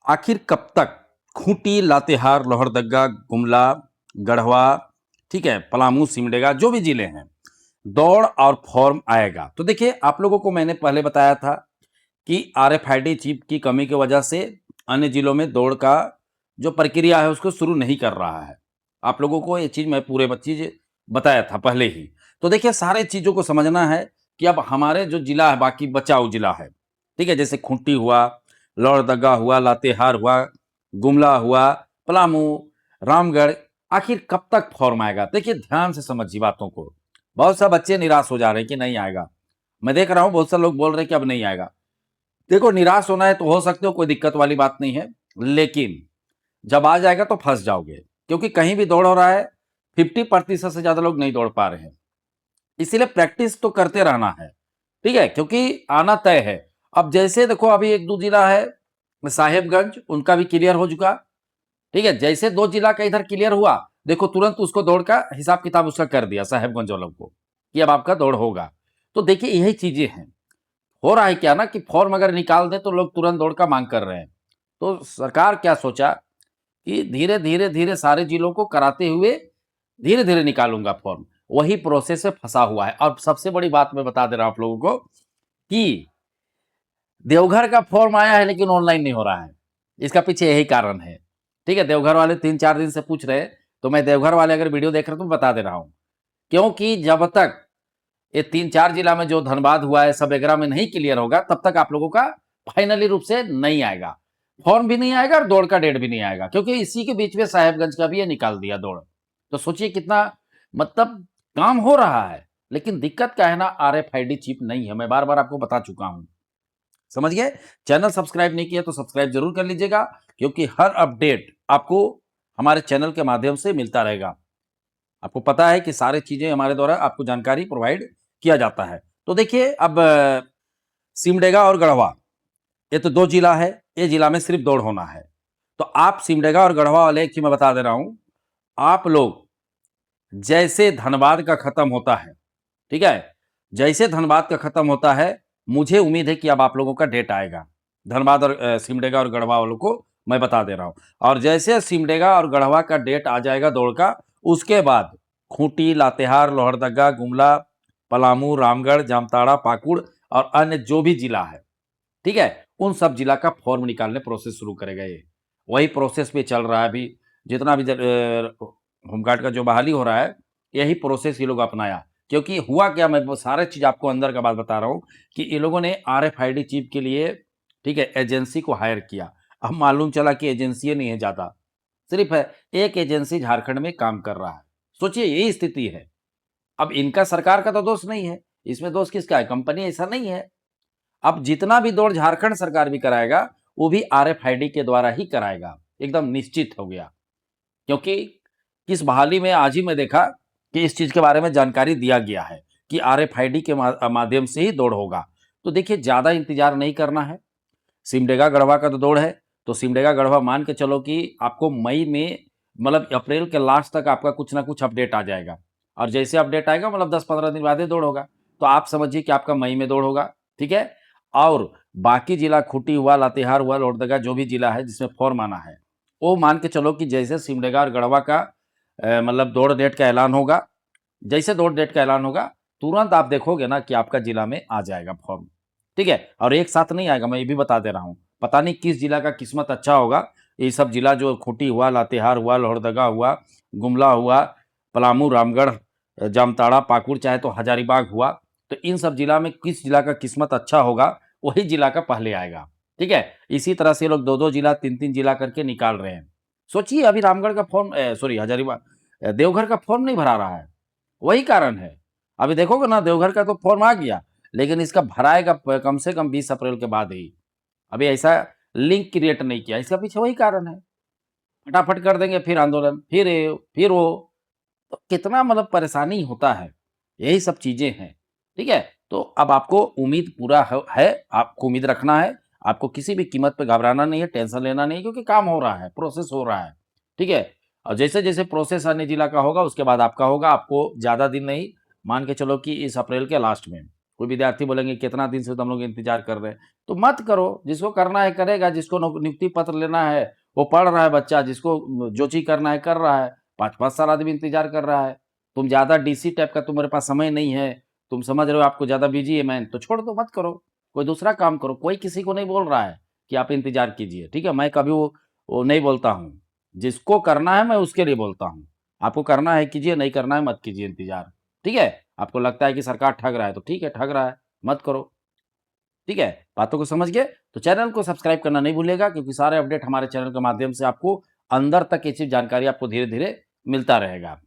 आखिर कब तक खूंटी, लातेहार, लोहरदगा, गुमला, गढ़वा, ठीक है, पलामू, सिमडेगा, जो भी जिले हैं, दौड़ और फॉर्म आएगा। तो देखिए, आप लोगों को मैंने पहले बताया था कि आरएफआईडी चिप की कमी की वजह से अन्य जिलों में दौड़ का जो प्रक्रिया है उसको शुरू नहीं कर रहा है। आप लोगों को ये चीज़ मैं पूरे चीज़ बताया था पहले ही। तो देखिए, सारे चीज़ों को समझना है कि अब हमारे जो जिला है, बाकी बचाव जिला है, ठीक है, जैसे खूंटी हुआ, लोहरदगा हुआ, लातेहार हुआ, गुमला हुआ, पलामू, रामगढ़, आखिर कब तक फॉर्म आएगा? देखिए, ध्यान से समझिए बातों को। बहुत सा बच्चे निराश हो जा रहे हैं कि नहीं आएगा। मैं देख रहा हूँ बहुत सारे लोग बोल रहे हैं कि अब नहीं आएगा। देखो, निराश होना है तो हो सकते हो, कोई दिक्कत वाली बात नहीं है, लेकिन जब आ जाएगा तो फंस जाओगे, क्योंकि कहीं भी दौड़ हो रहा है, 50% से ज्यादा लोग नहीं दौड़ पा रहे हैं। इसीलिए प्रैक्टिस तो करते रहना है, ठीक है, क्योंकि आना तय है। अब जैसे देखो, अभी एक दो जिला है, साहेबगंज, उनका भी क्लियर हो चुका, ठीक है। जैसे 2 जिला का इधर क्लियर हुआ, देखो तुरंत उसको दौड़ का हिसाब किताब उसका कर दिया साहेबगंज वालों को कि अब आपका दौड़ होगा। तो देखिए, यही चीजें हैं। हो रहा है क्या ना कि फॉर्म अगर निकाल दे तो लोग तुरंत दौड़ का मांग कर रहे हैं। तो सरकार क्या सोचा कि धीरे धीरे धीरे सारे जिलों को कराते हुए धीरे धीरे निकालूंगा फॉर्म। वही प्रोसेस में फंसा हुआ है। और सबसे बड़ी बात मैं बता दे रहा हूं आप लोगों को कि देवघर का फॉर्म आया है लेकिन ऑनलाइन नहीं हो रहा है। इसका पीछे यही कारण है, ठीक है। देवघर वाले 3-4 दिन से पूछ रहे हैं, तो मैं देवघर वाले अगर वीडियो देख रहे हो तो बता दे रहा हूं, क्योंकि जब तक ये 3-4 जिला में जो धनबाद हुआ है, सबेगरा में नहीं क्लियर होगा, तब तक आप लोगों का फाइनली रूप से नहीं आएगा, फॉर्म भी नहीं आएगा और दौड़ का डेट भी नहीं आएगा, क्योंकि इसी के बीच में साहेबगंज का भी ये निकाल दिया दौड़। तो सोचिए कितना मतलब काम हो रहा है। लेकिन दिक्कत क्या है ना, आरएफआईडी चिप नहीं है, मैं बार बार आपको बता चुका हूं, समझ गए। चैनल सब्सक्राइब नहीं किया तो सब्सक्राइब जरूर कर लीजिएगा, क्योंकि हर अपडेट आपको हमारे चैनल के माध्यम से मिलता रहेगा। आपको पता है कि सारी चीजें हमारे द्वारा आपको जानकारी प्रोवाइड किया जाता है। तो देखिए, अब सिमडेगा और गढ़वा, ये तो 2 जिला है, ये जिला में सिर्फ दौड़ होना है। तो आप सिमडेगा और गढ़वा वाले, एक चीज मैं बता दे रहा हूं, आप लोग जैसे धनबाद का खत्म होता है, ठीक है, जैसे धनबाद का खत्म होता है, मुझे उम्मीद है कि अब आप लोगों का डेट आएगा। धनबाद और सिमडेगा और गढ़वा वालों को मैं बता दे रहा हूं। और जैसे सिमडेगा और गढ़वा का डेट आ जाएगा दौड़ का, उसके बाद खूंटी, लातेहार, लोहरदगा, गुमला, पलामू, रामगढ़, जामताड़ा, पाकुड़ और अन्य जो भी जिला है, ठीक है, उन सब जिला का फॉर्म निकालने प्रोसेस शुरू करेगा ये। वही प्रोसेस पे चल रहा है अभी। जितना भी होमगार्ड का जो बहाली हो रहा है, यही प्रोसेस ये लोग अपनाया। क्योंकि हुआ क्या, मैं वो सारे चीज आपको अंदर का बात बता रहा हूं कि ये लोगों ने आरएफआईडी चिप के लिए, ठीक है, एजेंसी को हायर किया। अब मालूम चला कि एजेंसी नहीं है ज्यादा, सिर्फ है एक एजेंसी झारखंड में काम कर रहा है। सोचिए, यही स्थिति है। अब इनका सरकार का तो दोष नहीं है, इसमें दोष किसका है? कंपनी ऐसा नहीं है। अब जितना भी दौड़ झारखंड सरकार भी कराएगा, वो भी आरएफआईडी के द्वारा ही कराएगा, एकदम निश्चित हो गया। क्योंकि किस बहाली में आज ही मैं देखा कि इस चीज के बारे में जानकारी दिया गया है कि आरएफआईडी के माध्यम से ही दौड़ होगा। तो देखिए, ज्यादा इंतजार नहीं करना है। सिमडेगा गढ़वा का तो दौड़ है, तो सिमडेगा गढ़वा मान के चलो कि आपको मई में, मतलब अप्रैल के लास्ट तक आपका कुछ ना कुछ अपडेट आ जाएगा। और जैसे अपडेट आएगा, मतलब 10-15 दिन बाद ही दौड़ होगा, तो आप समझिए कि आपका मई में दौड़ होगा, ठीक है। और बाकी जिला खूंटी हुआ, लातेहार हुआ, लोहरदगा, जो भी जिला है जिसमें फॉर्म आना है, वो मान के चलो कि जैसे सिमडेगा और गढ़वा का मतलब दौड़ डेट का ऐलान होगा, जैसे दौड़ डेट का ऐलान होगा, तुरंत आप देखोगे ना कि आपका जिला में आ जाएगा फॉर्म, ठीक है। और एक साथ नहीं आएगा, मैं ये भी बता दे रहा हूँ। पता नहीं किस जिला का किस्मत अच्छा होगा। ये सब जिला जो खूंटी हुआ, लातेहार हुआ, लोहरदगा हुआ, गुमला हुआ, पलामू, रामगढ़, जामताड़ा, पाकुड़, चाहे तो हजारीबाग हुआ, तो इन सब जिला में किस जिला का किस्मत अच्छा होगा, वही जिला का पहले आएगा, ठीक है। इसी तरह से लोग 2-2 जिला, 3-3 जिला करके निकाल रहे हैं। सोचिए, अभी रामगढ़ का फॉर्म, सॉरी, हजारीबाग, देवघर का फॉर्म नहीं भरा रहा है, वही कारण है। अभी देखोगे ना, देवघर का तो फॉर्म आ गया, लेकिन इसका भराएगा कम से कम 20 अप्रैल के बाद ही। अभी ऐसा लिंक क्रिएट नहीं किया, इसका पीछे वही कारण है। फटाफट कर देंगे, फिर आंदोलन, फिर वो, तो कितना मतलब परेशानी होता है। यही सब चीजें हैं, ठीक है। तो अब आपको उम्मीद पूरा है, आपको उम्मीद रखना है, आपको किसी भी कीमत पे घबराना नहीं है, टेंशन लेना नहीं है, क्योंकि काम हो रहा है, प्रोसेस हो रहा है, ठीक है। और जैसे जैसे प्रोसेस अन्य जिला का होगा, उसके बाद आपका होगा। आपको ज्यादा दिन नहीं, मान के चलो कि इस अप्रैल के लास्ट में कोई विद्यार्थी बोलेंगे कितना दिन से तो हम लोग इंतजार कर रहे हैं, तो मत करो, जिसको करना है करेगा, जिसको नियुक्ति पत्र लेना है वो पढ़ रहा है बच्चा, जिसको जो चीज करना है कर रहा है। 5-5 साल आदमी इंतजार कर रहा है। तुम ज्यादा डीसी टाइप का तुम्हारे पास समय नहीं है, तुम समझ रहे हो आपको ज्यादा बिजी है मैन, तो छोड़ दो, मत करो, कोई दूसरा काम करो। कोई किसी को नहीं बोल रहा है कि आप इंतजार कीजिए, ठीक है। मैं कभी वो नहीं बोलता हूँ, जिसको करना है मैं उसके लिए बोलता हूँ। आपको करना है कीजिए, नहीं करना है मत कीजिए इंतजार, ठीक है। आपको लगता है कि सरकार ठग रहा है तो ठीक है, ठग रहा है, मत करो, ठीक है। बातों को समझ गए तो चैनल को सब्सक्राइब करना नहीं भूलिएगा, क्योंकि सारे अपडेट हमारे चैनल के माध्यम से आपको अंदर तक ये चीज जानकारी आपको धीरे धीरे मिलता रहेगा।